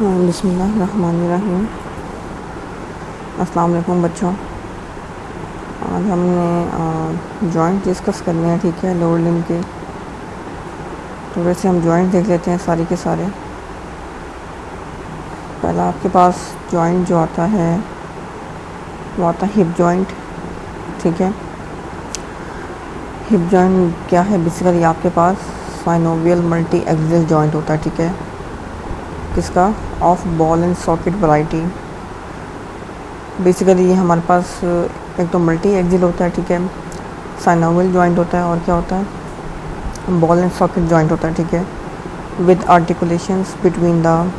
बिस्मिल्लाहिर्रहमानिर्रहीम। अस्सलाम वालेकुम बच्चों। आज हमने जॉइंट डिस्कस करने हैं, ठीक है, लोअर लिम्ब के। तो वैसे हम जॉइंट देख लेते हैं सारे के सारे। पहला आपके पास जॉइंट जो आता है वो आता है हिप जॉइंट, ठीक है। हिप जॉइंट क्या है? बेसिकली आपके पास साइनोवियल मल्टी एक्सियल जॉइंट होता है, ठीक है। किसका? Of ball and socket variety. Basically ये हमारे पास एक तो मल्टी एक्सियल होता है, ठीक है, साइनोवियल जॉइंट होता है, और क्या होता है? बॉल एंड सॉकेट जॉइंट होता है, ठीक है, विद आर्टिकुलेशंस बिटवीन द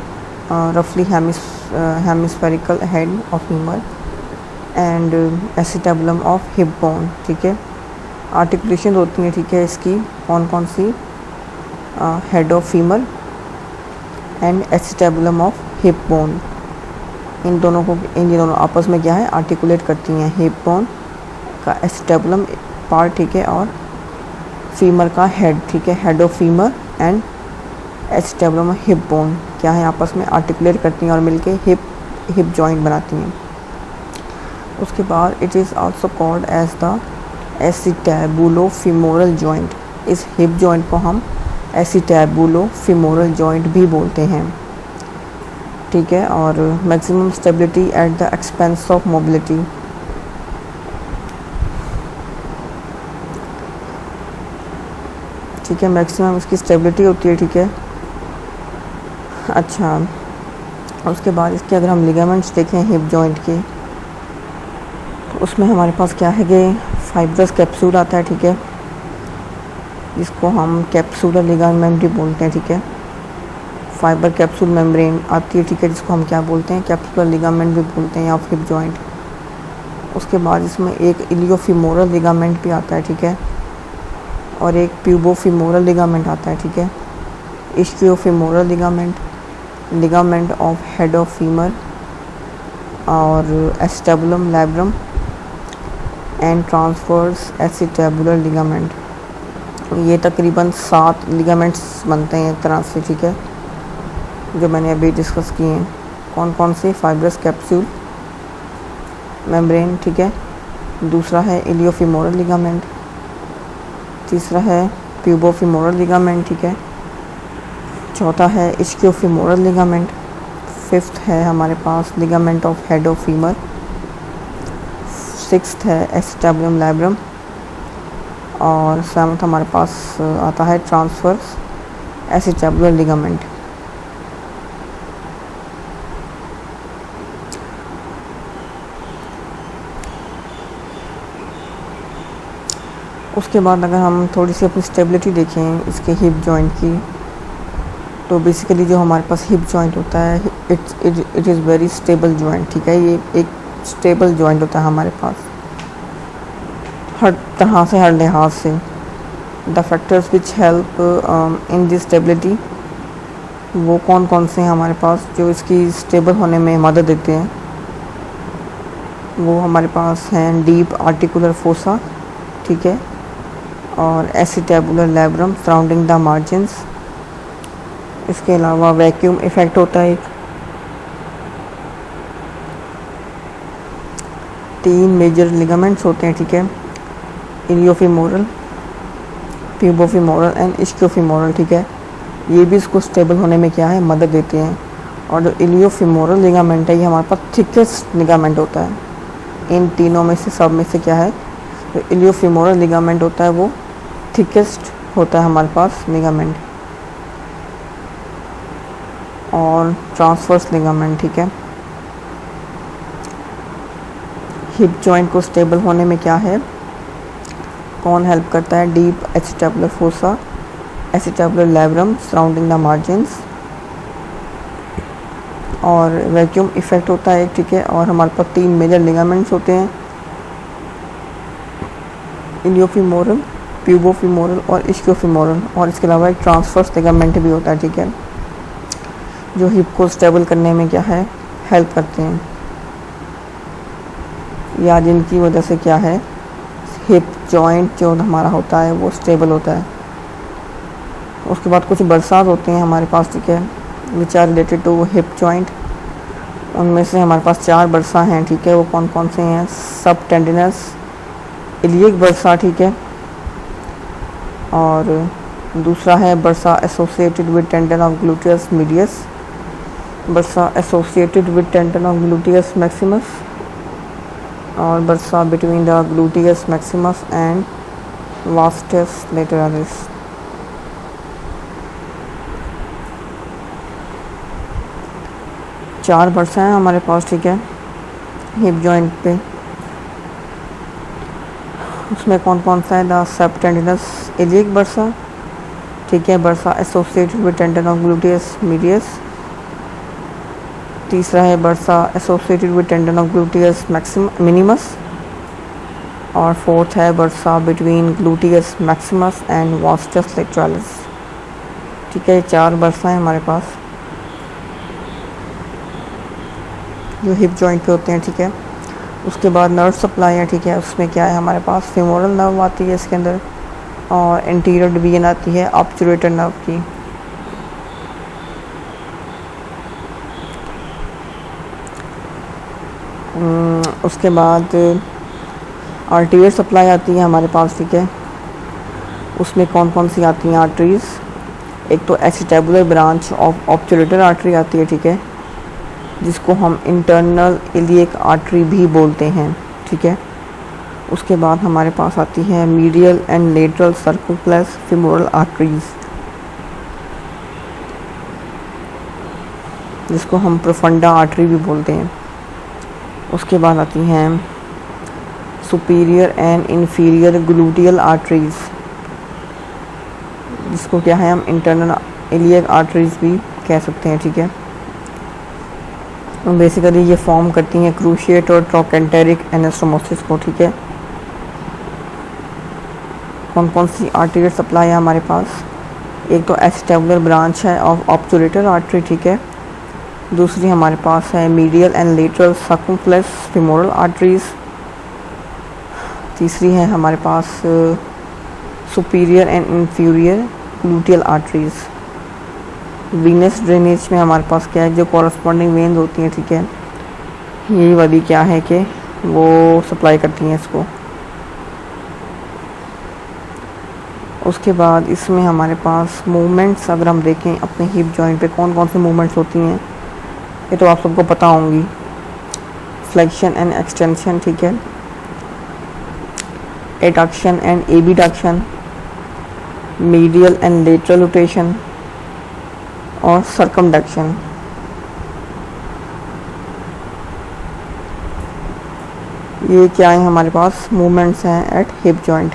रफली hemispherical head of femur and acetabulum of hip bone, ठीक है। आर्टिकुलेशन होती हैं, ठीक है, इसकी कौन कौन सी? Head of femur and acetabulum of hip bone. इन दोनों आपस में क्या है? आर्टिकुलेट करती हैं। हिप बोन का एसिटेबुलम पार्ट, ठीक है, और फीमर का हेड, ठीक है, head of femur and acetabulum of hip bone क्या है? आपस में आर्टिकुलेट करती हैं और मिलके हिप जॉइंट बनाती हैं। उसके बाद it is also called as the acetabulofemoral joint. इस हिप जॉइंट को हम एसिटेबुलो-फीमोरल जॉइंट भी बोलते हैं, ठीक है। और maximum stability at the expense of mobility. ठीक है, मैक्सिमम इसकी स्टेबिलिटी होती है, ठीक है। अच्छा, उसके बाद इसके अगर हम लिगामेंट्स देखें हिप जॉइंट के, तो उसमें हमारे पास क्या है कि फाइब्रस कैप्सूल आता है, ठीक है, जिसको हम कैप्सूलर लिगामेंट भी बोलते हैं, ठीक है। फाइबर कैप्सूल मेम्ब्रेन आती है, ठीक है, जिसको हम क्या बोलते हैं? कैप्सूलर लिगामेंट भी बोलते हैं, या हिप जॉइंट। उसके बाद इसमें एक इलियोफीमोरल लिगामेंट भी आता है, ठीक है, और एक प्यूबोफीमोरल लिगामेंट आता है, ठीक है। Ischiofemoral ligament of head of femur और acetabulum labrum and transverse acetabular ligament. ये तकरीबन 7 लिगामेंट्स बनते हैं एक तरह से, ठीक है, जो मैंने अभी डिस्कस किए हैं। कौन कौन से? फाइब्रस कैप्सूल मेम्ब्रेन, ठीक है, दूसरा है इलियोफीमोरल लिगामेंट, तीसरा है प्यूबोफीमोरल लिगामेंट, ठीक है, चौथा है इस्कियोफीमोरल लिगामेंट, फिफ्थ है हमारे पास ligament of head of femur, sixth है एसिटेबुलम लैब्रम, और सेवंथ हमारे पास आता है ट्रांसवर्स एसिटेबुलर लिगामेंट। उसके बाद अगर हम थोड़ी सी अपनी स्टेबिलिटी देखें इसके हिप जॉइंट की, तो बेसिकली जो हमारे पास हिप जॉइंट होता है it is very stable joint, ठीक है। ये एक स्टेबल जॉइंट होता है हमारे पास हर तरह से, हर लिहाज से। The factors which help in this stability, वो कौन कौन से हैं हमारे पास जो इसकी स्टेबल होने में मदद देते हैं? वो हमारे पास हैं डीप आर्टिकुलर फोसा, ठीक है, और acetabular labrum surrounding the margins. इसके अलावा वैक्यूम इफ़ेक्ट होता है एक। 3 मेजर लिगामेंट्स होते हैं, ठीक है, इलियोफीमोरल, प्यूबोफीमोरल एंड इस्कियोफीमोरल, ठीक है। ये भी इसको स्टेबल होने में क्या है? मदद देते हैं। और जो इलियोफीमोरल लिगामेंट है ये हमारे पास थिकेस्ट लिगामेंट होता है। इन तीनों में से सब में से क्या है? जो इलियोफीमोरल लिगामेंट होता है वो थिकेस्ट होता है हमारे पास लिगामेंट, और ट्रांसवर्स लिगामेंट, ठीक है। हिप जॉइंट को स्टेबल होने में क्या है? कौन हेल्प करता है? Deep acetabular fossa, acetabular labrum surrounding the margins, और वैक्यूम इफ़ेक्ट होता है एक, ठीक है। और हमारे पास 3 मेजर लिगामेंट्स होते हैं, इलियोफीमोरल, प्यूबोफीमोरल और इस्कियोफीमोरल, और इसके अलावा एक ट्रांसवर्स लिगामेंट भी होता है, ठीक है, जो हिप को स्टेबल करने में क्या है? हेल्प करते हैं, या जिनकी वजह से क्या है? हिप जॉइंट जो हमारा होता है वो स्टेबल होता है। उसके बाद कुछ बरसात होते हैं हमारे पास, ठीक है, which are related to hip joint. उनमें से हमारे पास 4 बर्सा हैं, ठीक है। वो कौन कौन से हैं? सब टेंडिनस, इलियक बर्सा, ठीक है। और दूसरा है bursa associated with tendon of gluteus medius, bursa associated with tendon of gluteus maximus, और bursa between the gluteus maximus and vastus lateralis. चार बर्सा हैं हमारे पास, ठीक है, हिप जॉइंट पे। उसमें कौन कौन सा है? द सबटेंडिनस इलियक बर्सा, ठीक है, bursa associated with tendon of gluteus medius. तीसरा है bursa associated with tendon of gluteus minimus. और फोर्थ है bursa between gluteus maximus and vastus lateralis, ठीक है। 4 बर्सा हैं हमारे पास जो हिप जॉइंट पे होते हैं, ठीक है। उसके बाद नर्व सप्लाई है, ठीक है। उसमें क्या है हमारे पास? फेमोरल नर्व आती है इसके अंदर, और एंटीरियर डिवीजन आती है ऑब्चुरेटर नर्व की। उसके बाद आर्टीरियल सप्लाई आती है हमारे पास, ठीक है। उसमें कौन कौन सी आती हैं आर्टरीज? एक तो acetabular branch of obturator artery आती है, ठीक है, जिसको हम इंटरनल इलियक आर्टरी भी बोलते हैं, ठीक है। उसके बाद हमारे पास आती है medial and lateral circumflex femoral arteries, जिसको हम प्रोफंडा आर्टरी भी बोलते हैं। उसके बाद आती हैं superior and inferior gluteal arteries, जिसको क्या है हम इंटरनल इलियक आर्टरीज भी कह सकते हैं, ठीक है। बेसिकली ये फॉर्म करती हैं क्रूशिएट और ट्रोकेंटेरिक एनास्टोमोसिस को, ठीक है। कौन कौन सी आर्टरियल सप्लाई है हमारे पास? एक तो एसिटेबुलर ब्रांच है ऑफ ऑब्चुरेटर आर्टरी, ठीक है। दूसरी हमारे पास है medial and lateral circumflex femoral arteries. तीसरी है हमारे पास superior and inferior gluteal arteries. Venous drainage में हमारे पास क्या है? जो कॉरस्पॉन्डिंग वेन्स होती हैं, ठीक है, यही वाली क्या है कि वो सप्लाई करती हैं इसको। उसके बाद इसमें हमारे पास मूवमेंट्स अगर हम देखें अपने हिप जॉइंट पे कौन कौन सी मूवमेंट्स होती हैं, ये तो आप सबको पता होंगी। फ्लेक्शन एंड एक्सटेंशन, ठीक है, adduction and abduction, medial and lateral rotation और सर्कमडक्शन। ये क्या है हमारे पास? मूवमेंट्स हैं एट हिप जॉइंट।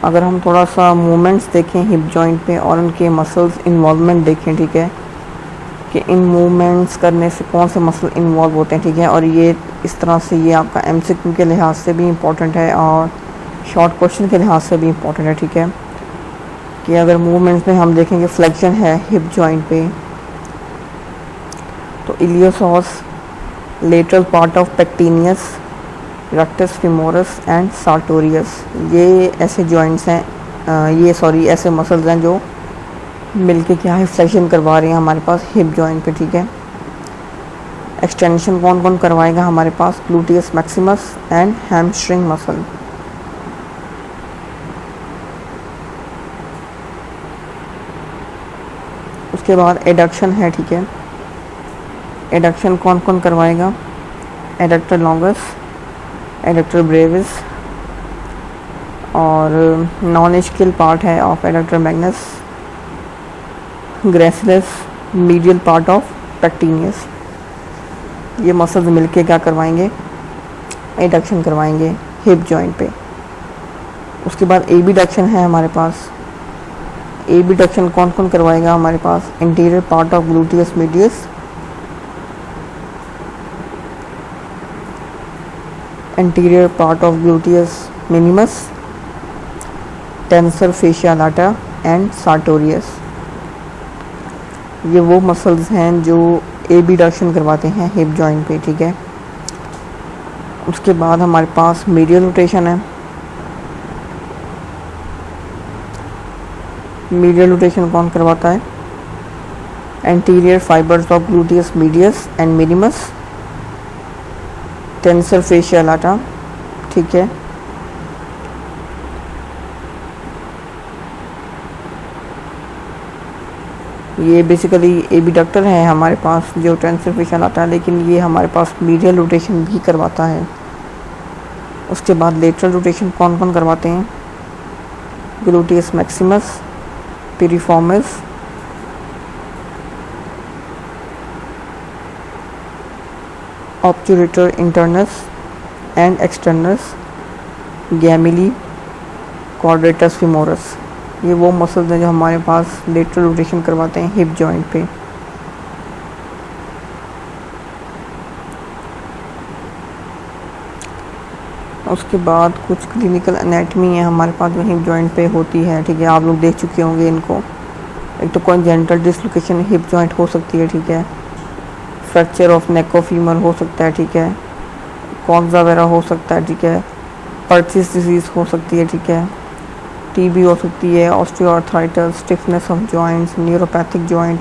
अगर हम थोड़ा सा मूवमेंट्स देखें हिप जॉइंट पे और उनके मसल्स इन्वॉल्वमेंट देखें, ठीक है, कि इन मूवमेंट्स करने से कौन से मसल इन्वॉल्व होते हैं, ठीक है। और ये इस तरह से ये आपका एमसीक्यू के लिहाज से भी इम्पोर्टेंट है और शॉर्ट क्वेश्चन के लिहाज से भी इम्पोर्टेंट है, ठीक है। कि अगर मूवमेंट्स में हम देखेंगे फ्लेक्शन है हिप जॉइंट पे, तो iliopsoas, lateral part of pectineus, rectus femoris and sartorius, ये ऐसे जॉइंट्स हैं, ऐसे मसल्स हैं जो मिलके क्या है फ्लेक्शन करवा रहे हैं हमारे पास हिप जॉइंट पे, ठीक है। एक्सटेंशन कौन कौन करवाएगा हमारे पास? Gluteus maximus and hamstring muscle. उसके बाद एडक्शन है, ठीक है। एडक्शन कौन कौन करवाएगा? एडक्टर लॉन्गस, एडक्टर ब्रेविस और नॉन स्किल पार्ट है of adductor magnus, gracilis, medial part of pectineus. ये मसल्स मिलके क्या करवाएंगे? एडक्शन करवाएंगे हिप जॉइंट पे। उसके बाद एबिडक्शन है हमारे पास। एबिडक्शन कौन कौन करवाएगा हमारे पास? Anterior part of gluteus medius, anterior part of gluteus minimus, tensor fascia lata and sartorius। ये वो मसल्स हैं जो एबिडक्शन करवाते हैं हिप जॉइंट पे, ठीक है। उसके बाद हमारे पास मीडियल रोटेशन है। मीडियल रोटेशन कौन करवाता है? Anterior fibres of gluteus medius and minimus, tensor facial आटा, ठीक है। ये बेसिकली एबीडक्टर है हमारे पास जो टेंसर फेशियल आता है, लेकिन ये हमारे पास मीडियल रोटेशन भी करवाता है। उसके बाद लेटरल रोटेशन कौन कौन करवाते हैं? Gluteus maximus, piriformis, obturator internus and externus, gemelli, quadratus femoris. ये वो मसल्स हैं जो हमारे पास लेटरल रोटेशन करवाते हैं हिप जॉइंट पे। उसके बाद कुछ क्लिनिकल एनाटमी है हमारे पास जो हिप जॉइंट पे होती है, ठीक है। आप लोग देख चुके होंगे इनको। एक तो कॉन्जेनिटल डिसलोकेशन हिप जॉइंट हो सकती है, ठीक है। Fracture of neck of femur हो सकता है, ठीक है। कॉक्सा वगैरह हो सकता है, ठीक है। पर्चिस डिजीज़ हो सकती है, ठीक है। टीबी हो सकती है, osteoarthritis, stiffness of joints, neuropathic joint,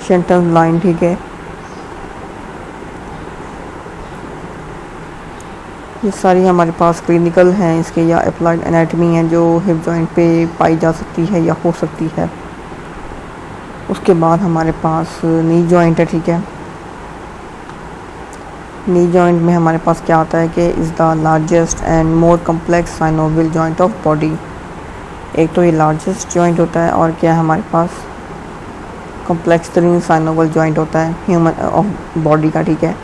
Shenton line, ठीक है। ये सारी हमारे पास क्लिनिकल हैं इसके या अप्लाइड एनाटमी हैं जो हिप जॉइंट पे पाई जा सकती है या हो सकती है। उसके बाद हमारे पास नी जॉइंट है, ठीक है। नी जॉइंट में हमारे पास क्या आता है कि is the largest and more complex synovial joint of body. एक तो ये लार्जेस्ट जॉइंट होता है और क्या है हमारे पास कम्प्लेक्स तरीन साइनोवियल जॉइंट होता है ह्यूमन ऑफ बॉडी का, ठीक है।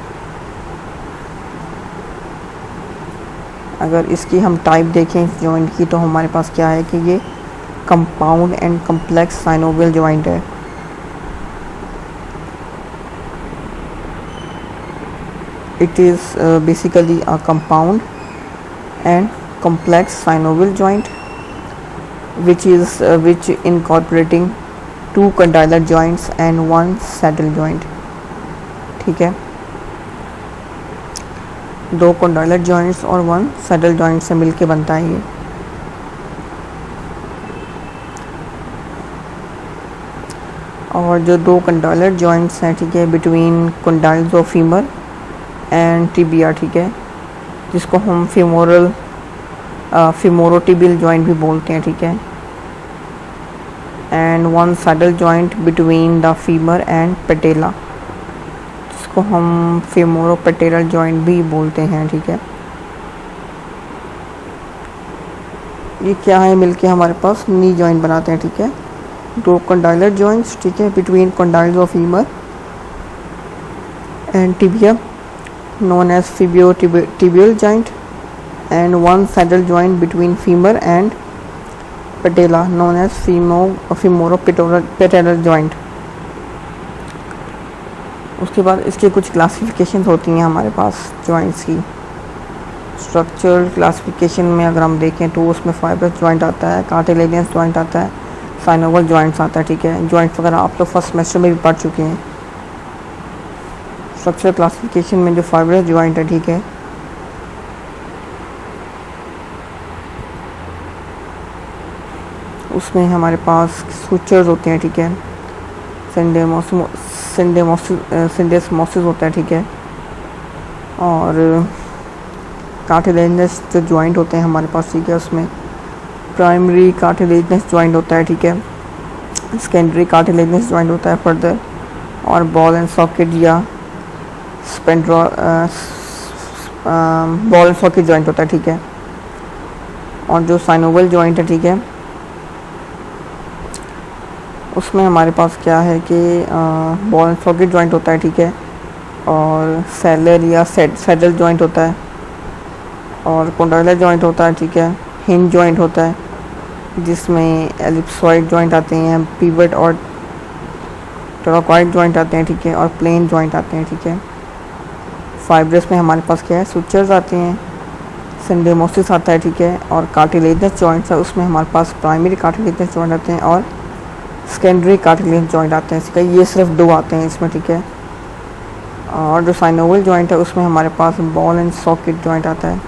अगर इसकी हम टाइप देखें इस जॉइंट की तो हमारे पास क्या है कि ये compound and complex synovial joint है। It is basically a compound and complex synovial joint which incorporating two condylar joints and one saddle joint, ठीक है। दो condylar joints और one saddle joint से मिलके बनता है ये। और जो दो condylar joints हैं, ठीक है, between condyles of femur and tibia, ठीक है, जिसको हम फिमोरोटिबियल जॉइंट भी बोलते हैं, ठीक है। And one saddle joint between the femur and patella, जिसको हम फिमोरोपेटेरल जॉइंट भी बोलते हैं, ठीक है। ये क्या है, मिलके हमारे पास नी जॉइंट बनाते हैं, ठीक है। दो कंडाइलर जॉइंट्स, ठीक है, between condyles of femur and tibia known as fibiotibial joint and one saddle joint between femur and patella known as femoropeteral joint। उसके बाद इसके कुछ क्लासिफिकेशन होती हैं हमारे पास जॉइंट्स की। स्ट्रक्चरल क्लासिफिकेशन में अगर हम देखें तो उसमें फाइब्रस जॉइंट आता है, कार्टिलेजियस जॉइंट आता है, साइनोवियल जॉइंट्स आता है, ठीक है। जॉइंट्स वगैरह आप लोग फर्स्ट सेमेस्टर में भी पढ़ चुके हैं। स्ट्रक्चर क्लासिफिकेशन में जो फाइब्रस जॉइंट है, ठीक है, उसमें हमारे पास सुचर्स होते हैं, ठीक है। सिंडेमोसिस होता है, ठीक है। और कार्टिलेजिनस जो जॉइंट होते हैं हमारे पास, ठीक है, उसमें प्राइमरी कार्टिलेजिनस जॉइंट होता है, ठीक है। सेकेंडरी कार्टिलेजिनस जॉइंट होता है फर्दर, और बॉल एंड सॉकेट या बॉल एंड सॉकेट जॉइंट होता है, ठीक है। और जो साइनोवियल जॉइंट है, ठीक है, उसमें हमारे पास क्या है कि बॉल एंड सॉकेट जॉइंट होता है, ठीक है। और सेलर या सैडल जॉइंट होता है, और कंडाइलर जॉइंट होता है, ठीक है। हिंज जॉइंट होता है जिसमें एलिप्सॉइड जॉइंट आते हैं, पिवट और टोराकॉइड जॉइंट आते हैं, ठीक है, और प्लेन जॉइंट आते हैं, ठीक है। फाइब्रस में हमारे पास क्या है, सुचर्स आते हैं, सिंडेमोसिस आता है, ठीक है, और कार्टिलेजिनस जॉइंट्स है, उसमें हमारे पास प्राइमरी कार्टिलेजिनस जॉइंट आते हैं और सेकेंडरी कार्टिलेजिनस जॉइंट आते हैं। इसका ये सिर्फ दो आते हैं इसमें, ठीक है। और जो साइनोवियल जॉइंट है उसमें हमारे पास बॉल एंड सॉकेट जॉइंट आता है,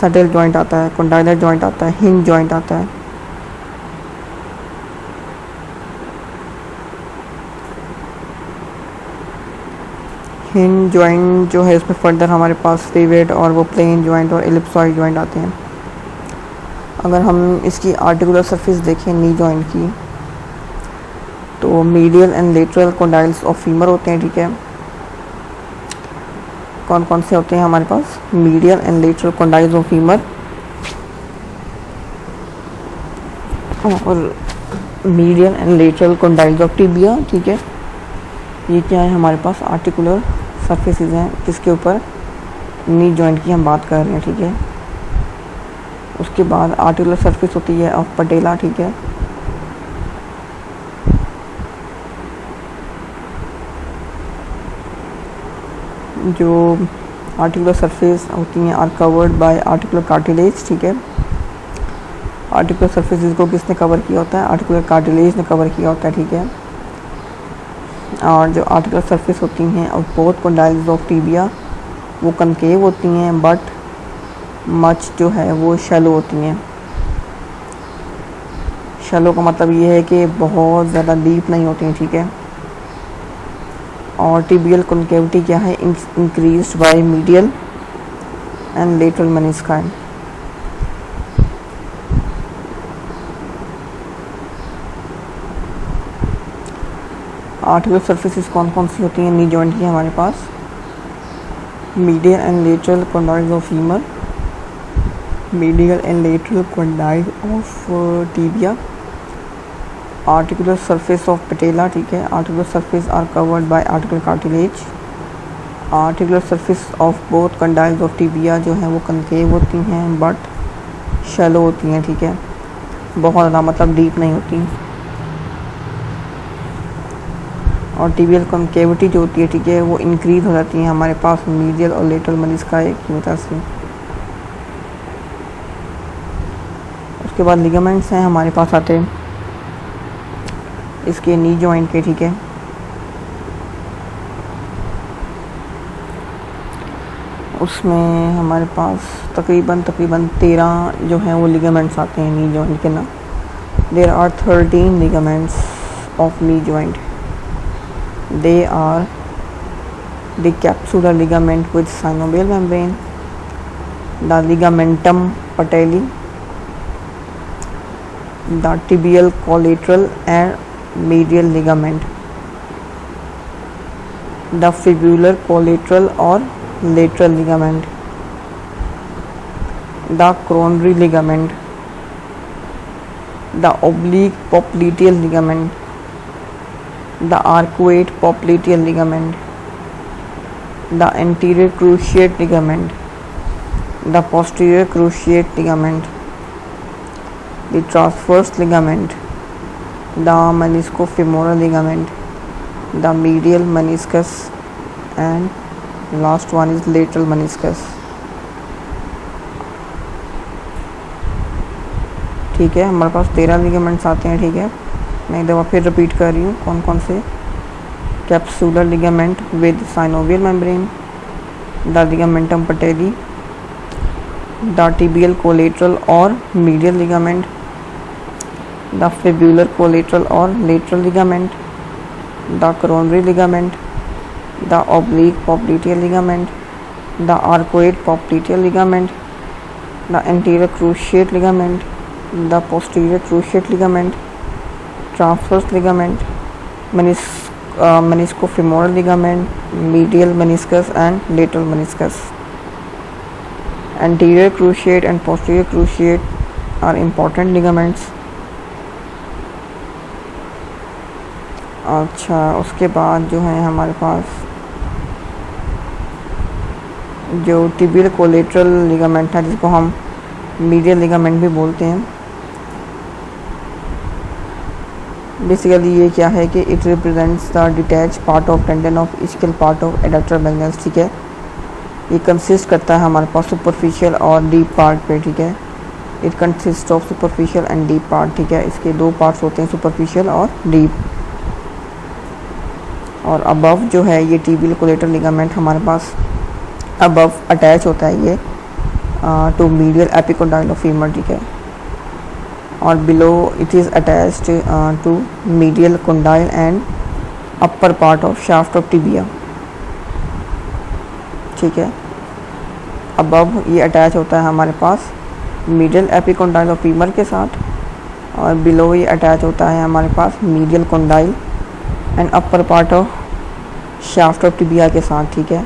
सैडल जॉइंट आता है, कंडाइलर जॉइंट आता है, हिंज जॉइंट आता है। हिंज जॉइंट जो है उसमें फर्दर हमारे पास रिवेट और वो प्लेन जॉइंट और एलिप्सॉइड जॉइंट आते हैं। अगर हम इसकी आर्टिकुलर सरफेस देखें नी जॉइंट की, तो medial and lateral condyles of femur होते हैं, ठीक है। कौन कौन से होते हैं हमारे पास? Medial and lateral condyles of femur और medial and lateral condyles of tibia, ठीक है। ये क्या है हमारे पास? आर्टिकुलर सरफेसेस हैं किसके ऊपर? नी जॉइंट की हम बात कर रहे हैं, ठीक है। उसके बाद आर्टिकुलर सरफेस होती है ऑफ पटेला, ठीक है। जो आर्टिकुलर सरफेस होती हैं are covered by articular cartilage, ठीक है। आर्टिकुलर सरफेसेस को किसने कवर किया होता है? आर्टिकुलर कार्टिलेज ने कवर किया होता है, ठीक है। और जो आर्टिकुलर सरफेस होती हैं और बोथ कंडाइल्स ऑफ टिबिया वो कनकेव होती हैं, बट मच जो है वो शैलो होती हैं। शैलो का मतलब ये है कि बहुत ज़्यादा डीप नहीं होती हैं, ठीक है। और टिबियल कॉन्केविटी क्या है? Increased by medial and lateral menisci. Articular surfaces कौन कौन सी होती हैं नी जॉइंट की हमारे पास? Medial and lateral condyles of femur, medial and lateral condyle of tibia, articular surface of patella, ठीक है। Articular surface are covered by articular cartilage. Articular surface of both condyles of tibia जो है वो concave होती हैं but shallow होती हैं, ठीक है। बहुत ज़्यादा मतलब डीप नहीं होती। और टिबियल कॉन्केविटी जो होती है, ठीक है, वो इंक्रीज हो जाती है हमारे पास मीडियल और लेटरल मेनिस्काई की वजह से। उसके बाद लिगामेंट्स हैं हमारे पास आते हैं इसके नी जॉइंट के, ठीक है। उसमें हमारे पास तकरीबन 13 जो हैं वो लिगामेंट्स आते हैं नी जॉइंट के ना। There are 13 ligaments of knee joint. They are the capsular ligament with synovial membrane, the ligamentum patelli, the tibial collateral and medial ligament, the fibular collateral or lateral ligament, the coronary ligament, the oblique popliteal ligament, the arcuate popliteal ligament, the anterior cruciate ligament, the posterior cruciate ligament, the transverse ligament, the meniscofemoral ligament, the medial meniscus, and last one is lateral meniscus, ठीक है। हमारे पास 13 ligaments आते हैं, ठीक है। मैं एक दफ़ा फिर रिपीट कर रही हूँ कौन कौन से। Capsular ligament with synovial membrane, the ligamentum patellae, the tibial collateral और medial ligament, the fibular collateral और lateral ligament, the coronary ligament, the oblique popliteal ligament, the arcuate popliteal ligament, the anterior cruciate ligament, the posterior cruciate ligament, transverse ligament, meniscofemoral ligament, medial meniscus and lateral meniscus. Anterior cruciate and posterior cruciate are important ligaments. अच्छा, उसके बाद जो है हमारे पास जो tibial collateral ligament है जिसको हम medial ligament भी बोलते हैं। बेसिकली ये क्या है कि it represents the detached part of tendon of ischial part of adductor magnus, ठीक है। ये कंसिस्ट करता है हमारे पास सुपरफिशियल और डीप पार्ट पे, ठीक है। It consist of superficial and deep part, ठीक है। इसके दो पार्ट्स होते हैं, सुपरफिशियल और डीप। और अबव जो है ये टिबियल कोलेटरल लिगामेंट हमारे पास अबव अटैच होता है ये to medial epicondyle of femur, ठीक है। और below it is attached to medial condyle and upper part of shaft of tibia. ठीक है। अबव ये अटैच होता है हमारे पास मिडिल एपिकोंडाइल ऑफ फीमर के साथ, और बिलो ये अटैच होता है हमारे पास medial condyle and upper part of shaft of tibia के साथ, ठीक है।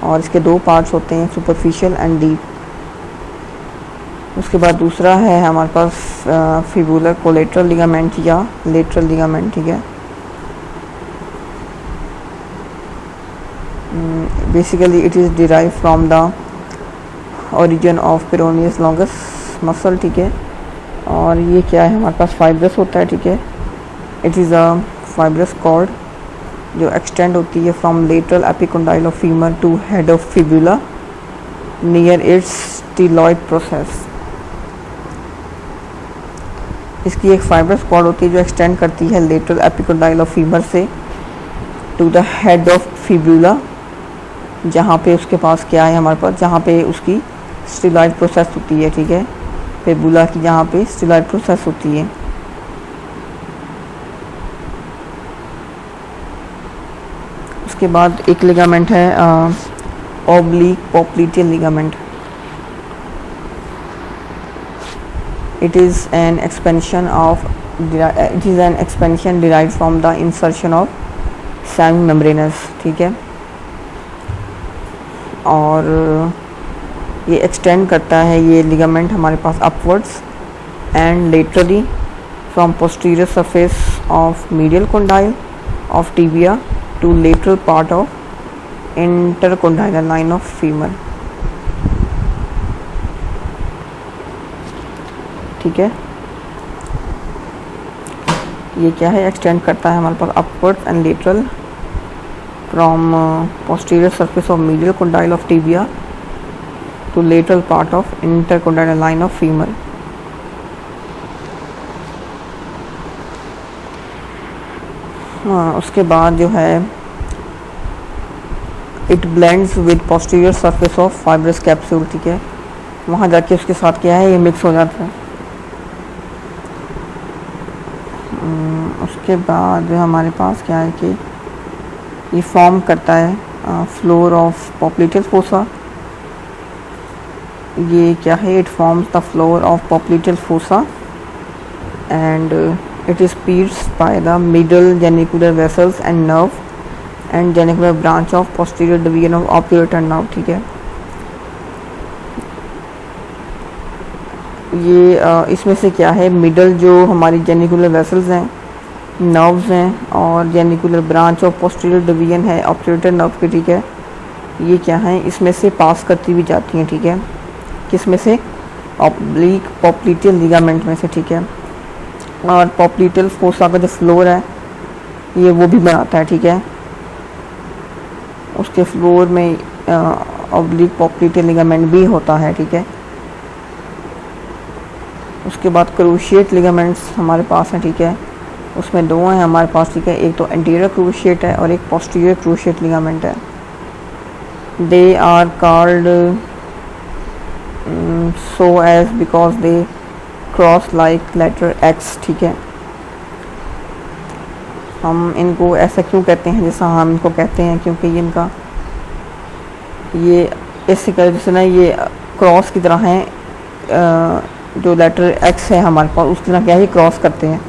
और इसके दो पार्ट्स होते हैं, सुपरफिशियल एंड डीप। उसके बाद दूसरा है हमारे पास फिबुलर कोलेटरल लिगामेंट या लेटरल लिगामेंट, ठीक है। Basically it is derive from the origin of peroneus longus muscle, ठीक है। और ये क्या है, हमारे पास फाइब्रस होता है, ठीक है। It is a fibrous cord जो एक्सटेंड होती है from lateral epicondyle of femur to head of fibula near its styloid process. इसकी एक फाइब्रस कॉर्ड होती है जो एक्सटेंड करती है लेटरल एपिकोंडाइल ऑफ फीमर से to the head of fibula, जहाँ पे उसके पास क्या है हमारे पास, जहाँ पे उसकी स्टीलॉइड प्रोसेस होती है, ठीक है। फिबुला की जहाँ पे स्टीलॉइड प्रोसेस होती है। उसके बाद एक लिगामेंट है oblique popliteal ligament. It is an expansion derived from the insertion of semimembranous, ठीक है। और ये एक्सटेंड करता है ये लिगामेंट हमारे पास upwards and laterally from posterior surface of medial condyle of tibia to lateral part of intercondylar line of femur, ठीक है। ये क्या है, एक्सटेंड करता है हमारे पास upward and lateral from posterior surface of medial condyle of tibia to lateral part of intercondylar line of femur. उसके बाद जो है it blends with posterior surface of fibrous capsule, ठीक है। वहाँ जाके उसके साथ क्या है, ये मिक्स हो जाता है। उसके बाद हमारे पास क्या है कि ये फॉर्म करता है फ्लोर ऑफ पॉप्लिटियल फोसा। ये क्या है, it forms the floor of popliteal fossa and it is pierced by the middle genicular vessels and nerve and genicular branch of posterior division of obturator nerve, ठीक है। ये इसमें से क्या है, मिडल जो हमारी जेनिकुलर वेसल्स हैं, नर्व्स हैं और genicular branch of posterior division है ऑब्ट्यूरेटर नर्व के, ठीक है। ये क्या है, इसमें से पास करती हुई जाती हैं, ठीक है। किस में से, ऑब्लिक पॉप्लिटियल लिगामेंट में से, ठीक है। और पॉप्लिटियल फोसा का जो फ्लोर है ये वो भी बनाता है, ठीक है। उसके फ्लोर में ऑब्लिक पॉप्लिटियल लिगामेंट भी होता है, ठीक है। उसके बाद क्रूशिएट लिगामेंट्स हमारे पास हैं, ठीक है। उसमें दो हैं हमारे पास, ठीक है। एक तो एंटीरियर क्रूशिएट है और एक पोस्टीरियर क्रूशिएट लिगामेंट है। They are called so as because they cross like letter X, ठीक है। हम इनको ऐसा क्यों कहते हैं जैसा हम इनको कहते हैं, क्योंकि ये इनका ये ऐसे कर जैसे ना ये क्रॉस की तरह है। जो लेटर एक्स है हमारे पास उसकी तरह क्या है, क्रॉस करते हैं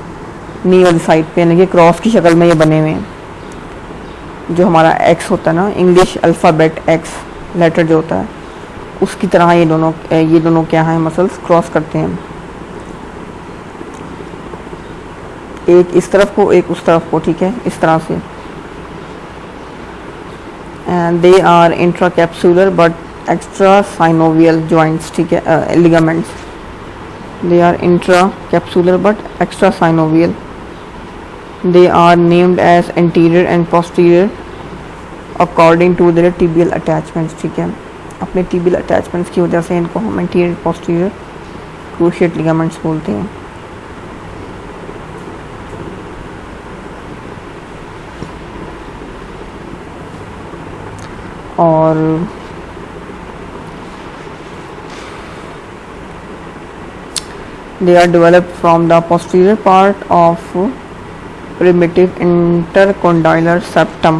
नी वाली साइड पे, यानी कि क्रॉस की शक्ल में ये बने हुए हैं। जो हमारा एक्स होता है ना, इंग्लिश अल्फ़ाबेट एक्स लेटर जो होता है, उसकी तरह ये दोनों क्या है, मसल्स क्रॉस करते हैं, एक इस तरफ को एक उस तरफ को, ठीक है, इस तरह से। And they are intra capsular but extra synovial joints, ठीक है, ligaments. They are intracapsular but extra synovial. They are named as anterior and posterior according to their tibial attachments, ठीक है। अपने tibial attachments की वजह से इनको हम anterior posterior cruciate ligaments बोलते हैं। और they are developed from the posterior part of primitive intercondylar septum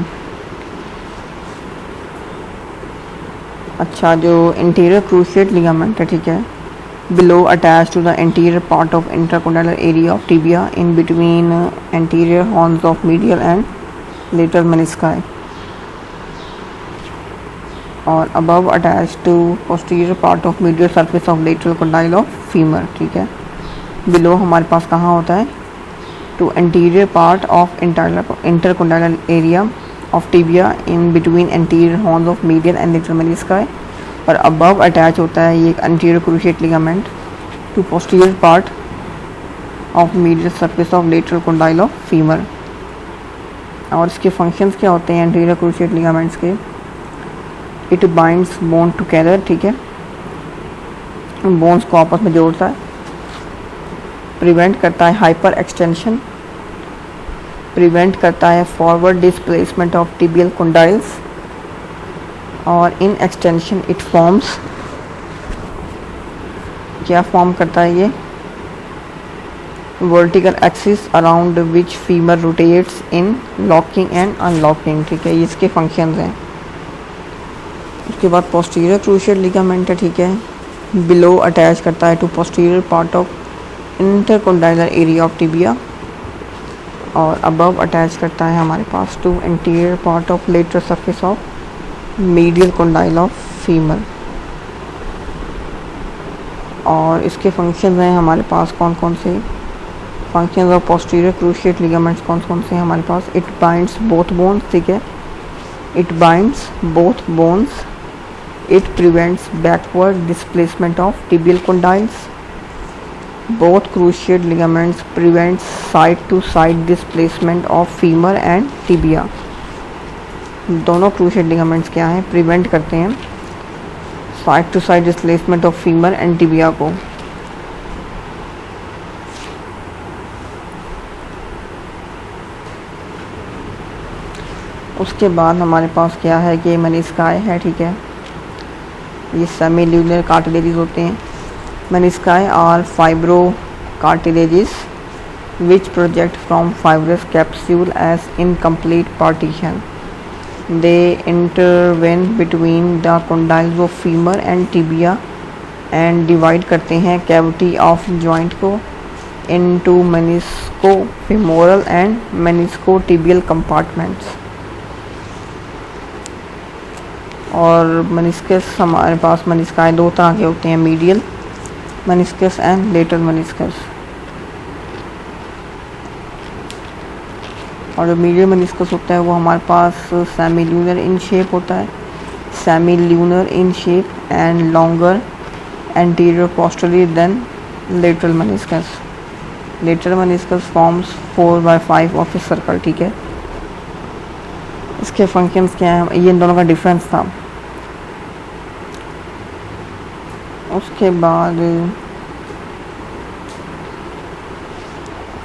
अच्छा, जो इंटीरियर क्रूशिएट लिगामेंट है, ठीक है, below attached to the anterior part of intercondylar area of tibia in between anterior horns of medial and lateral menisci or above attached to posterior part of medial surface of lateral condyle of femur, ठीक है। below हमारे पास कहाँ होता है, to anterior part of intercondylar area of tibia in between anterior horns of medial and lateral menisci और above attach होता है ये anterior cruciate ligament to posterior part of medial surface of lateral condyle of femur। और इसके functions क्या होते हैं anterior cruciate ligaments के, it binds bone together, ठीक है, बोन्स को आपस में जोड़ता है, प्रिवेंट करता है हाइपर एक्सटेंशन, प्रिवेंट करता है फॉरवर्ड डिस्प्लेसमेंट ऑफ टिबियल कंडाइल्स और इन एक्सटेंशन इट फॉर्म्स, क्या फॉर्म करता है ये, vertical axis around which femur rotates in locking and unlocking, ठीक है, ये इसके फंक्शंस हैं। उसके बाद पोस्टीरियर क्रूशिएट लिगामेंट है, ठीक है, बिलो अटैच करता है to posterior part of intercondylar area of tibia और अबव अटैच करता है हमारे पास to anterior part of lateral surface of medial condyle of femur. और इसके फंक्शन हैं हमारे पास कौन कौन से, functions of posterior cruciate ligaments कौन कौन से हैं हमारे पास, it binds both bones, it है, इट बाइंड्स बोथ बोन्स, it prevents backward displacement of tibial condyles, both cruciate ligaments prevents side to side displacement of femur and tibia। दोनों cruciate ligaments क्या हैं, prevent करते हैं side to side displacement of femur and tibia को। उसके बाद हमारे पास क्या है कि मेनिस्काई है, ठीक है, ये सेमी ल्यूनर कार्टिलेजेस होते हैं। Menisci are fibro cartilages which project from fibrous capsule as incomplete partition, they intervene between the condyles of femur and tibia and divide करते हैं कैविटी ऑफ जॉइंट को into menisco femoral and menisco tibial compartments. और meniscus हमारे पास menisci दो तरह के होते हैं, medial meniscus and lateral meniscus. और जो मीडियल मेनिस्कस होता है वो हमारे पास सेमी ल्यूनर इन शेप होता है, semi lunar in shape and longer anterior posteriorly than lateral meniscus. Lateral meniscus forms 4/5 of a circle, ठीक है। इसके फंक्शंस क्या हैं, ये इन दोनों का डिफरेंस था। उसके बाद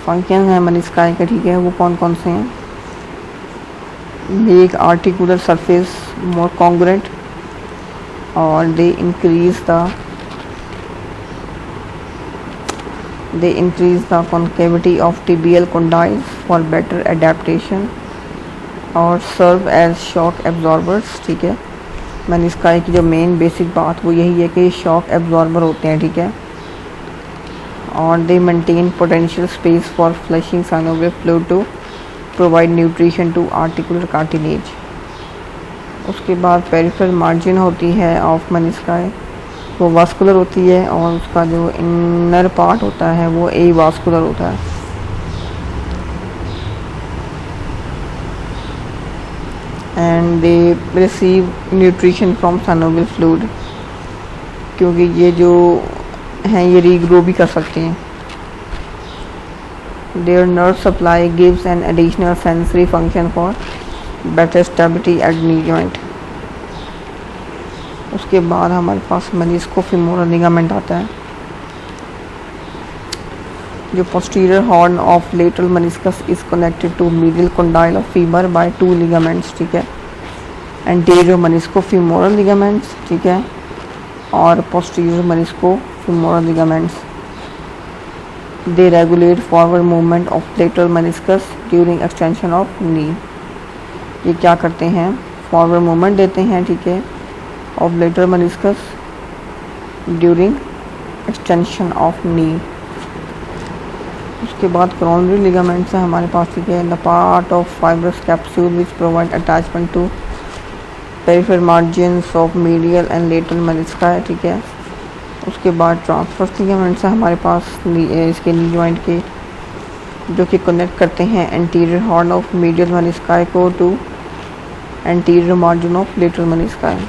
फंक्शन है मेनिस्काई के, ठीक है, वो कौन कौन से हैं, make articular surface more congruent और they increase the concavity of tibial condyles for better adaptation और सर्व एज शॉक एब्जॉर्बर्स, ठीक है। मेनिस्काई की जो मेन बेसिक बात वो यही है कि शॉक एब्जॉर्बर होते हैं, ठीक है, और they maintain potential space for flushing synovial fluid to provide nutrition to articular cartilage. उसके बाद पेरिफेरल मार्जिन होती है ऑफ मेनिस्काई, वो वास्कुलर होती है और उसका जो इनर पार्ट होता है वो ए वास्कुलर होता है। And they receive nutrition from synovial fluid, क्योंकि ये जो हैं ये रीग्रो भी कर सकते हैं। Their nerve supply gives an additional sensory function for better stability at knee joint. उसके बाद हमारे पास मेनिस्को फेमोरल लिगामेंट आता है, जो posterior horn of lateral meniscus is connected to medial condyle of femur by 2 ligaments, ठीक है, एंटीरियर मेनिस्को फेमोरल लिगामेंट्स, ठीक है, और posterior menisco femoral ligaments. They regulate forward movement of lateral meniscus during extension of knee. ये क्या करते हैं, forward movement देते हैं, ठीक है, of lateral meniscus during extension of knee. उसके बाद कोरोनरी लिगामेंट्स है हमारे पास, ठीक है। The part of fibrous capsule which provide attachment to peripheral margins of medial and lateral menisci है, ठीक है। उसके बाद ट्रांसवर्स लिगामेंट्स है हमारे पास इसके नी जॉइंट के, जो कि कनेक्ट करते हैं anterior horn of medial menisci को to anterior margin of lateral menisci,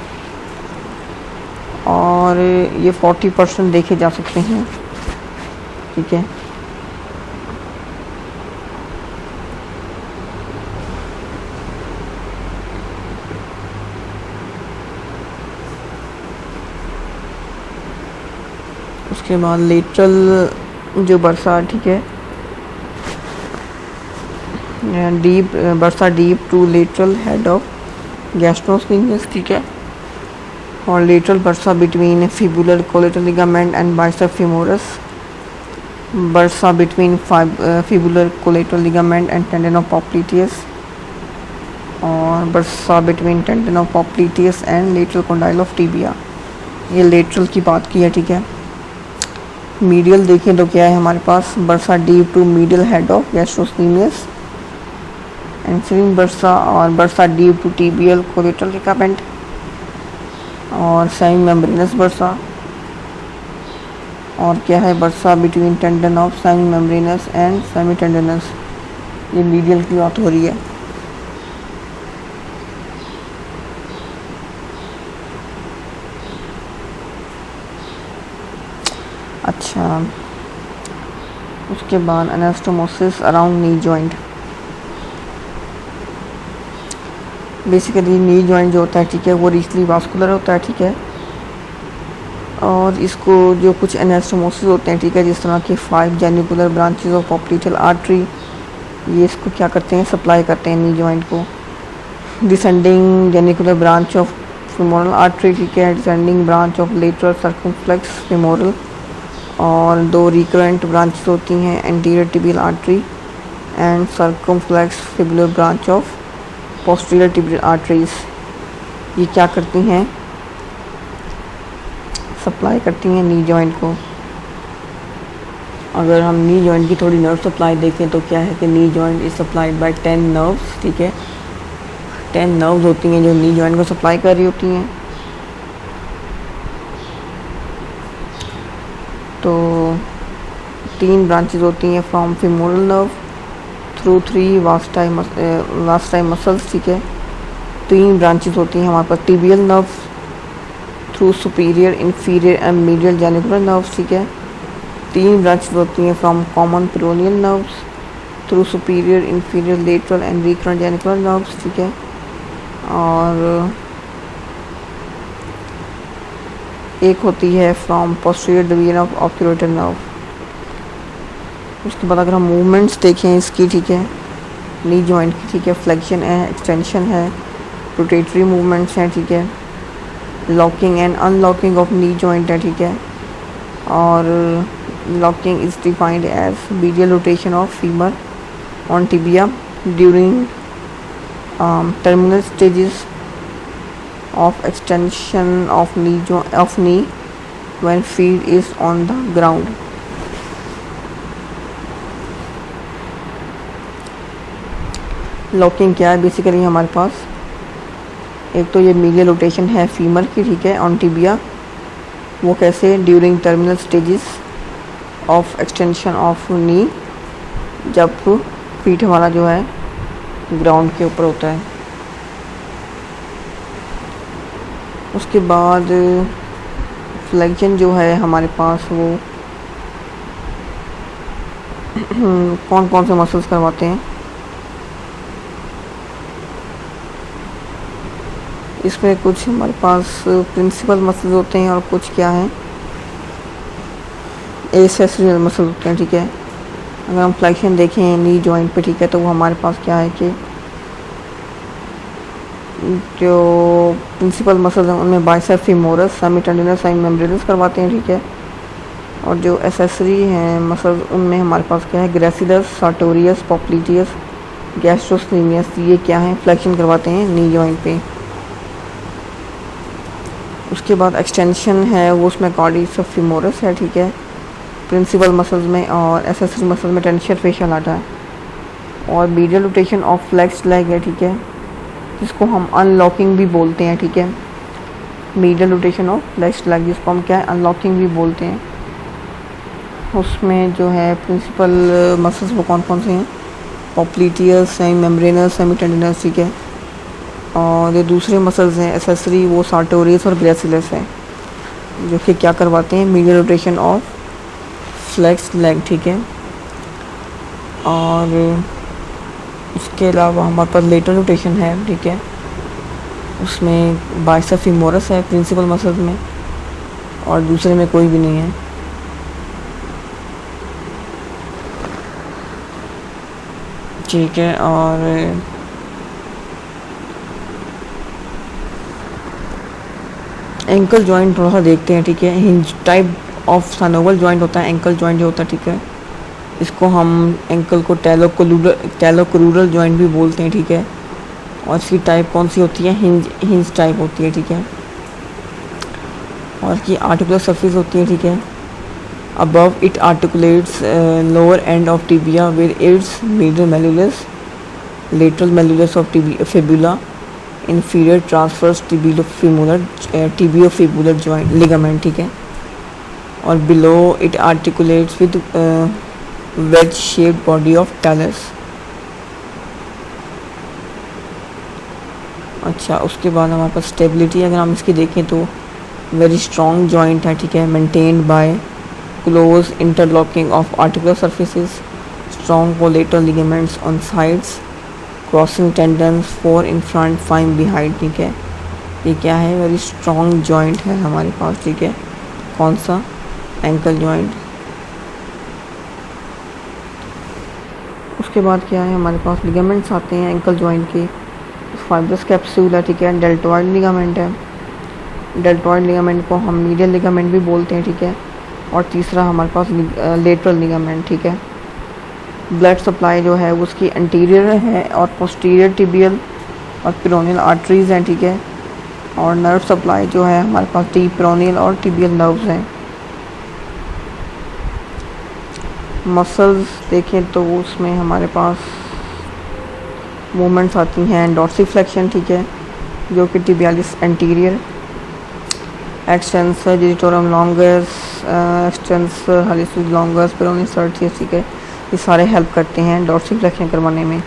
और ये 40% देखे जा सकते हैं, ठीक है। उसके बाद लेटरल जो बरसा, ठीक है, deep bursa deep to lateral head of gastrocnemius, ठीक है। और lateral bursa between fibular collateral ligament and biceps femoris, bursa between fibular collateral ligament and tendon of popliteus, और bursa between tendon of popliteus and lateral condyle of tibia. ये lateral की बात की है, ठीक है। मीडियल देखें तो क्या है हमारे पास, bursa deep to medial head of gastrocnemius and bursa, और bursa deep to tibial collateral ligament, और सेमी मेम्ब्रेनस बरसा, और क्या है bursa between tendon of semi membranosus and semi tendinosus. ये मीडियल की बात हो रही है। अच्छा, उसके बाद anastomosis around knee joint. Basically knee joint जो होता है, ठीक है, वो रीचली वास्कुलर होता है, ठीक है। और इसको जो कुछ एनास्टोमोसिस होते हैं, ठीक है, जिस तरह के 5 जेनिकुलर ब्रांचेस ऑफ पॉप्लिटल आर्टरी, ये इसको क्या करते हैं, सप्लाई करते हैं नी जॉइंट को। Descending genicular branch of femoral artery, ठीक है, descending branch of lateral circumflex femoral, और 2 रिकरेंट ब्रांचेस होती हैं, anterior tibial artery and circumflex fibular branch of posterior tibial arteries. ये क्या करती हैं, सप्लाई करती हैं नी जॉइंट को। अगर हम नी जॉइंट की थोड़ी नर्व सप्लाई देखें तो क्या है कि knee joint is supplied by 10 nerves, ठीक है। 10 नर्व्स होती हैं जो नी जॉइंट को सप्लाई कर रही होती हैं। तो 3 ब्रांचेस होती हैं from femoral nerve through 3 vasti muscles, ठीक है। 3 ब्रांचेस होती हैं हमारे पास tibial nerve through superior, inferior and medial genicular nerves, ठीक है। 3 ब्रांचेस होती हैं from common peroneal nerves through superior, inferior, lateral and recurrent genicular nerves, ठीक है। और एक होती है from posterior division of obturator nerve. उसके बाद अगर हम मूवमेंट्स देखें इसकी, ठीक है, नी जॉइंट की, ठीक है, फ्लेक्शन है, एक्सटेंशन है, रोटेटरी मूवमेंट्स हैं, ठीक है, locking and unlocking of knee joint है, ठीक है। और locking is defined as medial rotation of femur on tibia during terminal stages of extension of knee when feet is on the ground. Locking क्या है basically हमारे पास, एक तो ये मीडियल रोटेशन है फीमर की, ठीक है, ऑन टिबिया। वो कैसे, during terminal stages of extension of नी, जब फीट हमारा जो है ग्राउंड के ऊपर होता है। उसके बाद फ्लेक्शन जो है हमारे पास वो कौन कौन से मसल्स करवाते हैं, इसमें कुछ हमारे पास प्रिंसिपल मसल्स होते हैं और कुछ क्या हैं, एसेसरी मसल्स होते हैं, ठीक है। अगर हम फ्लेक्शन देखें नी जॉइंट पे, ठीक है, तो वो हमारे पास क्या है कि जो प्रिंसिपल मसल्स हैं उनमें biceps femoris, semi tendinosus, semi membranosus करवाते हैं, ठीक है। और जो एसेसरी हैं मसल्स उनमें हमारे पास क्या है, ग्रेसिलस, सार्टोरियस, पॉप्लिटियस, गैस्ट्रोस्टेमियस, ये क्या है, फ्लेक्शन करवाते हैं नी जॉइंट पे। उसके बाद एक्सटेंशन है वो उसमें कॉर्डिस फीमोरस है, ठीक है, प्रिंसिपल मसल्स में, और एसेसरी मसल में टेंशियर फेशियल आता है, और medial rotation of flexed leg है, ठीक है, जिसको हम अनलॉकिंग भी बोलते हैं, ठीक है, medial rotation of flexed leg जिसको हम क्या है अनलॉकिंग भी बोलते हैं। उसमें जो है प्रिंसिपल मसल्स वो कौन कौन से हैं, popliteus, semi membranes, semi tendinous, ठीक है, और जो दूसरे मसल्स हैं एसेसरी वो सार्टोरियस और ग्रेसिलस है, जो कि क्या करवाते हैं medial rotation of flexed leg, ठीक है। और उसके अलावा हमारे पास लेटरल रोटेशन है, ठीक है, उसमें बाइसेप्स फीमोरस है प्रिंसिपल मसल्स में, और दूसरे में कोई भी नहीं है। ठीक है, और एंकल जॉइंट थोड़ा सा देखते हैं, ठीक है। Hinge type of synovial joint होता है एंकल जॉइंट जो होता है, ठीक है, इसको हम एंकल को टैलोक्रूरल जॉइंट भी बोलते हैं, ठीक है, और इसकी टाइप कौन सी होती है, हिंज टाइप होती है, ठीक है, और इसकी आर्टिकुलर सरफेस होती है, ठीक है। Above it articulates lower end of tibia with its medial malleolus, lateral malleolus of fibula, inferior transverse tibio-femoral joint ligament, ठीक है, और below it articulates with wedge shaped body of talus। अच्छा, उसके बाद हमारे पास स्टेबिलिटी अगर हम इसकी देखें तो वेरी स्ट्रॉन्ग जॉइंट है, ठीक है, maintained by close interlocking of articular surfaces, strong collateral ligaments on sides, crossing tendons 4 in front 5 behind, ठीक है। ये क्या है, वेरी स्ट्रॉन्ग जॉइंट है हमारे पास, ठीक है, कौन सा, एंकल जॉइंट। उसके बाद क्या है हमारे पास लिगामेंट्स आते हैं एंकल जॉइंट के, फाइब्रस कैप्सूल है, ठीक है, डेल्टॉइड लिगामेंट है, डेल्टॉइड लिगामेंट को हम मीडियल लिगामेंट भी बोलते हैं, ठीक है, और तीसरा हमारे पास लेटरल लिगामेंट, ठीक है। ब्लड सप्लाई जो है उसकी एंटीरियर है और पोस्टीरियर टिबियल और पेरोनियल आर्टरीज हैं, ठीक है, और नर्व सप्लाई जो है हमारे पास डीप पेरोनियल और टिबियल नर्व्स हैं। मसल्स देखें तो उसमें हमारे पास मूवमेंट्स आती हैं डॉर्सिफ्लेक्शन, ठीक है, जो कि tibialis anterior, extensor digitorum longus, extensor hallucis longus, peroneus tertius, ठीक है, ये सारे हेल्प करते हैं डॉर्सिफ्लेक्शन करवाने में।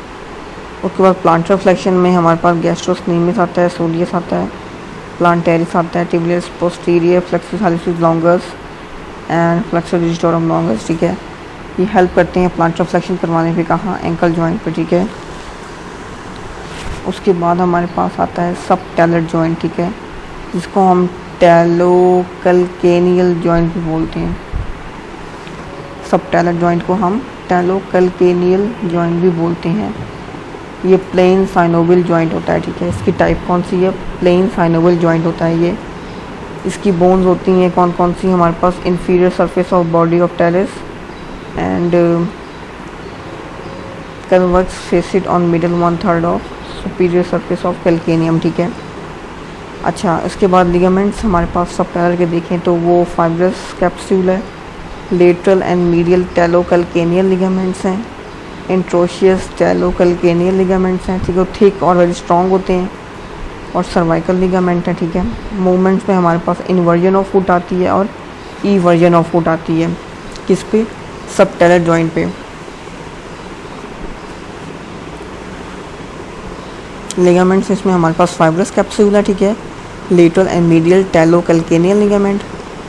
उसके बाद प्लांटर फ्लेक्शन में हमारे पास गैस्ट्रोस्नेमिस आता है, सोलियस आता है, प्लांटेरिस आता है, tibialis posterior, flexor hallucis longus and flexor digitorum longus, ठीक है, ये हेल्प करते हैं प्लांटर फ्लेक्शन करवाने पे, कहाँ, एंकल जॉइंट पे, ठीक है। उसके बाद हमारे पास आता है सब टैलेट जॉइंट, ठीक है, जिसको हम टैलोकैल्केनियल जॉइंट भी बोलते हैं। सब टैलेट जॉइंट को हम टैलोकैल्केनियल जॉइंट भी बोलते हैं। ये प्लेन साइनोवियल जॉइंट होता है, ठीक है, इसकी टाइप कौन सी है, प्लेन साइनोवियल जॉइंट होता है ये। इसकी बोन्स होती हैं कौन कौन सी हमारे पास, inferior surface of body of talus and convex facet on middle 1/3 of superior surface of calcaneum, ठीक है। अच्छा, इसके बाद लिगामेंट्स हमारे पास सब टैलर के देखें तो वो फाइब्रस कैप्सूल है, लेटरल एंड मीडियल टैलोकैल्केनियल लिगामेंट्स हैं, इंट्रोशियस टैलोकैल्केनियल लिगामेंट्स हैं, ठीक है, थिक और वेरी स्ट्रॉन्ग होते हैं, और सर्वाइकल लिगामेंट है, ठीक है। मूवमेंट्स में हमारे पास इन्वर्जन ऑफ फुट आती है और ई वर्जन ऑफ फुट आती है, किस पे, सब टैलर जॉइंट पे। लिगामेंट्स इसमें हमारे पास फाइब्रस कैप्सूल है, ठीक है, lateral and medial talocalcaneal ligament,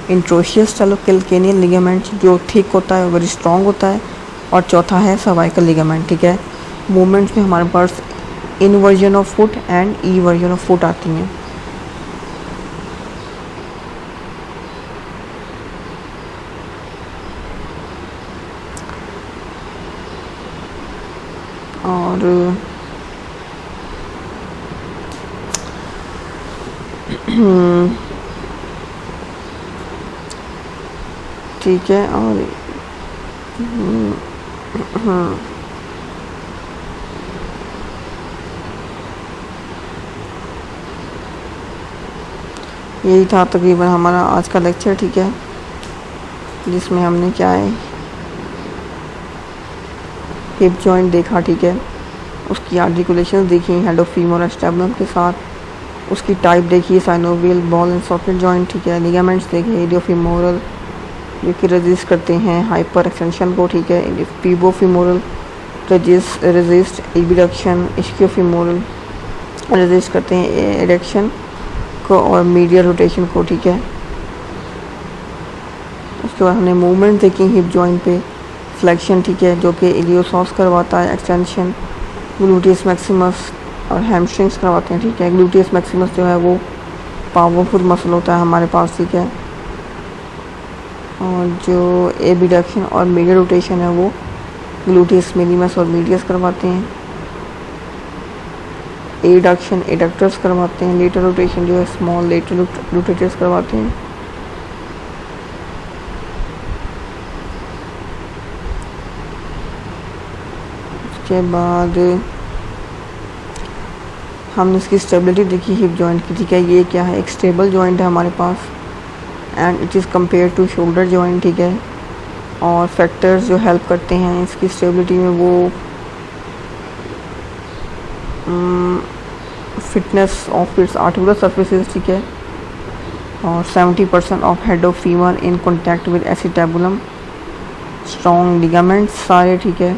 interosseous talocalcaneal ligament जो थिक होता है, वेरी स्ट्रॉन्ग होता है, और चौथा है सर्वाइकल लिगामेंट, ठीक है। मूवमेंट्स में हमारे पास inversion of foot and eversion of foot आती हैं। और ठीक है, और यही था तकरीबन हमारा आज का लेक्चर, ठीक है, जिसमें हमने क्या है हिप जॉइंट देखा, ठीक है, उसकी आर्टिकुलेशन देखी हेड ऑफ फीमर स्टेबुलम के साथ, उसकी टाइप देखी synovial ball and socket joint, ठीक है, लिगामेंट्स देखे इडियोफीमोरल जो कि रेजिस्ट करते हैं हाइपर एक्सटेंशन को, ठीक है, पीबोफीमोरल रेजिस्ट एबडक्शन, इस्कियोफीमोरल रेजिस्ट करते हैं एडक्शन को और मीडियल रोटेशन को, ठीक है। उसके बाद हमने मूवमेंट देखी हिप जॉइंट पे, फ्लेक्शन, ठीक है, जो कि इलियोसॉस करवाता है, एक्सटेंशन ग्लूटियस मैक्सिमस और हैमस्ट्रिंग्स करवाते हैं, ठीक है। ग्लूटियस मैक्सिमस जो है वो पावरफुल मसल होता है हमारे पास, ठीक है, और जो एबडक्शन और मीडियल रोटेशन है वो ग्लूटियस मिनिमस और मीडियस करवाते हैं। एडक्शन एडक्टर्स करवाते हैं, लेटर रोटेशन जो है स्मॉल लेटर रोटेटर्स करवाते हैं। उसके बाद हमने इसकी स्टेबिलिटी देखी हिप जॉइंट की, ठीक है, ये क्या है, एक स्टेबल जॉइंट है हमारे पास and it is compare to shoulder joint, ठीक है। और फैक्टर्स जो हेल्प करते हैं इसकी स्टेबिलिटी में वो fitness of its articular surfaces, ठीक है, और 70% of head of femur in contact with acetabulum, strong ligaments सारे, ठीक है,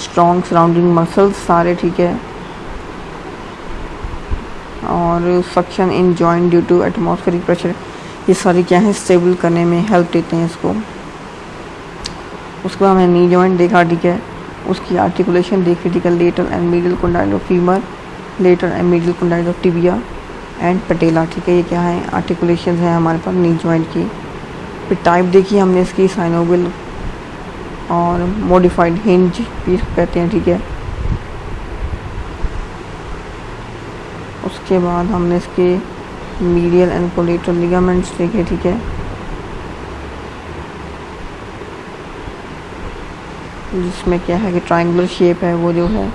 स्ट्रॉन्ग सराउंडिंग मसल्स सारे, ठीक है, और suction in joint due to atmospheric pressure, ये सारी क्या है स्टेबल करने में हेल्प देते हैं इसको। उसके बाद हमने नी जॉइंट देखा, ठीक है, उसकी आर्टिकुलेशन देखी, ठीक है, lateral and medial condyle of femur, lateral and medial condyle of tibia and patella, ठीक है, ये क्या है आर्टिकुलेशन है हमारे पास नी जॉइंट की। फिर टाइप देखी हमने इसकी साइनोवियल और मॉडिफाइड हिंज भी कहते हैं, ठीक है। उसके बाद हमने इसके मीडियल एंड कोलेटरल लिगामेंट्स देखे, ठीक है, जिसमें क्या है कि ट्रायंगुलर शेप है वो जो है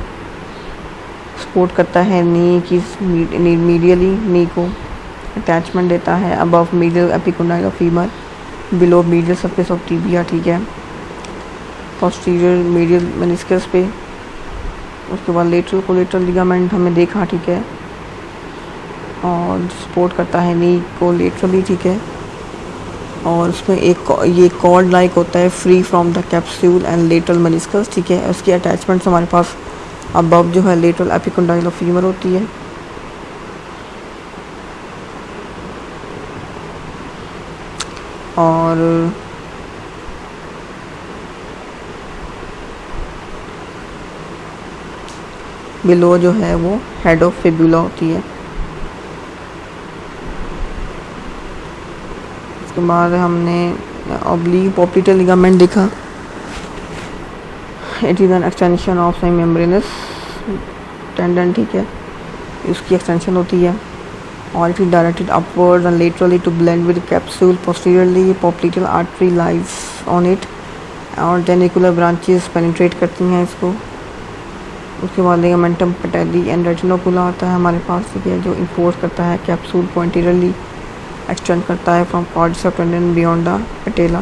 सपोर्ट करता है नी की मीडियली, नी को अटैचमेंट देता है above medial epicondyle of femur, below medial surface of tibia, ठीक है, पोस्टीरियर मीडियल मेनिस्कस पे। उसके बाद लेटरल कोलेटरल लिगामेंट हमें देखा, ठीक है, और सपोर्ट करता है नी को लेटरली, ठीक है, और उसमें एक ये कॉर्ड लाइक होता है free from the capsule and lateral meniscus, ठीक है। उसकी अटैचमेंट्स हमारे पास अबव जो है लेटरल एपिकोंडाइल ऑफ फीमर होती है। और बिलो जो है वो हेड ऑफ फिबुला होती है। उसके बाद हमने ऑब्लिक पोप्लिटेल लिगामेंट देखा, it is an extension of semi membranosus tendon, ठीक है, इसकी एक्सटेंशन होती है और it is directed upward and laterally to blend with capsule, posteriorly popliteal artery lies on it और जेनिकुलर ब्रांचेस पेनिट्रेट करती हैं इसको। उसके बाद लिगामेंटम पेटेली एंड रेटिनोकुला आता है हमारे पास, ठीक है, जो इन्फोर्स करता है कैप्सूल को एंटीरियरली एक्सटेंड करता है from quadriceps tendon beyond the patella.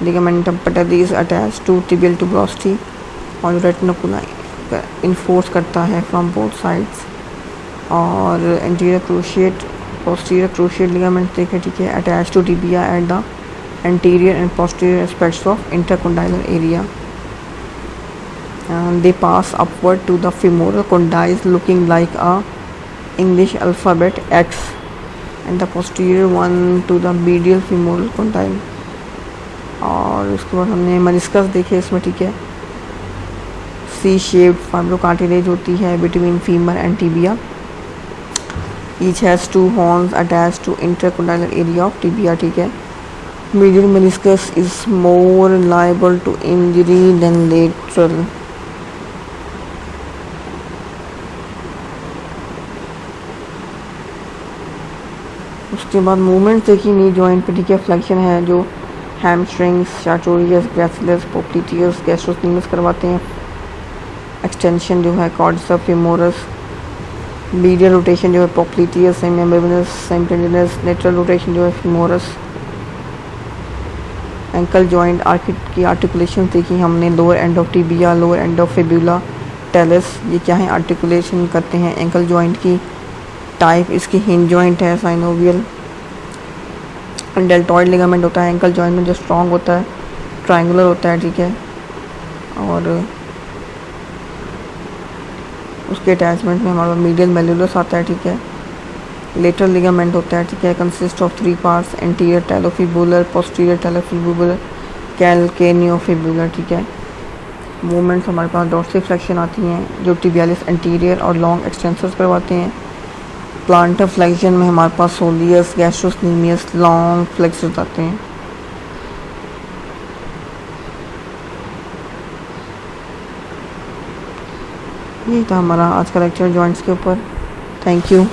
Ligamentum patelli is attached to tibial tuberosity और retinocula इन्फोर्स करता है फ्रॉम बोथ साइड्स। और anterior cruciate posterior cruciate ligament देखे, ठीक है, attach to tibia at the anterior and posterior aspects of intercondylar area. They pass upward to the femoral condyles looking like a English alphabet X and the posterior one to the medial femoral condyle। और उसके बाद हमने meniscus देखे इसमें, ठीक है, C shaped fibrocartilage होती है between femur and tibia. Each has 2 horns attached to intercondylar area of tibia, ठीक है। Medial meniscus is more liable to injury than lateral। उसके बाद मूवमेंट देखी नी जॉइंट पे, ठीक है, फ्लेक्शन है जो हैमस्ट्रिंग्स, सार्टोरियस, ग्रेसिलस, पोप्लिटियस, गैस्ट्रोस्टिनस करवाते हैं। एक्सटेंशन जो है क्वाड्रिसेप्स फेमोरस मीडियल रोटेशन जो है popliteus, semi semitendinosus, lateral rotation जो है फीमोरस। एंकल जॉइंट की आर्टिकुलेशन देखी हमने, lower end of tibia, lower end of fibula, talus, ये क्या है आर्टिकुलेशन करते हैं एंकल जॉइंट की। टाइप इसकी हिंज जॉइंट है, साइनोवियल। डेल्टॉइड लिगामेंट होता है एंकल जॉइंट में जो स्ट्रॉन्ग होता है, ट्रायंगुलर होता है, ठीक है। और उसके अटैचमेंट में हमारा मीडियल मेल्युलस आता है, ठीक है। लेटरल लिगामेंट होता है, ठीक है, consist of 3 parts, anterior talofibular, posterior talofibular, calcaneofibular, ठीक है। मूवमेंट्स हमारे पास डॉर्सिफ्लेक्शन आती हैं जो टिबियालिस एंटीरियर और लॉन्ग एक्सटेंसर्स करवाते हैं। प्लांटर फ्लेक्शन में हमारे पास सोलियस, गैस्ट्रोस्नीमियस, लॉन्ग फ्लेक्सर्स आते हैं। यही था हमारा आज का लेक्चर जॉइंट्स के ऊपर। Thank you.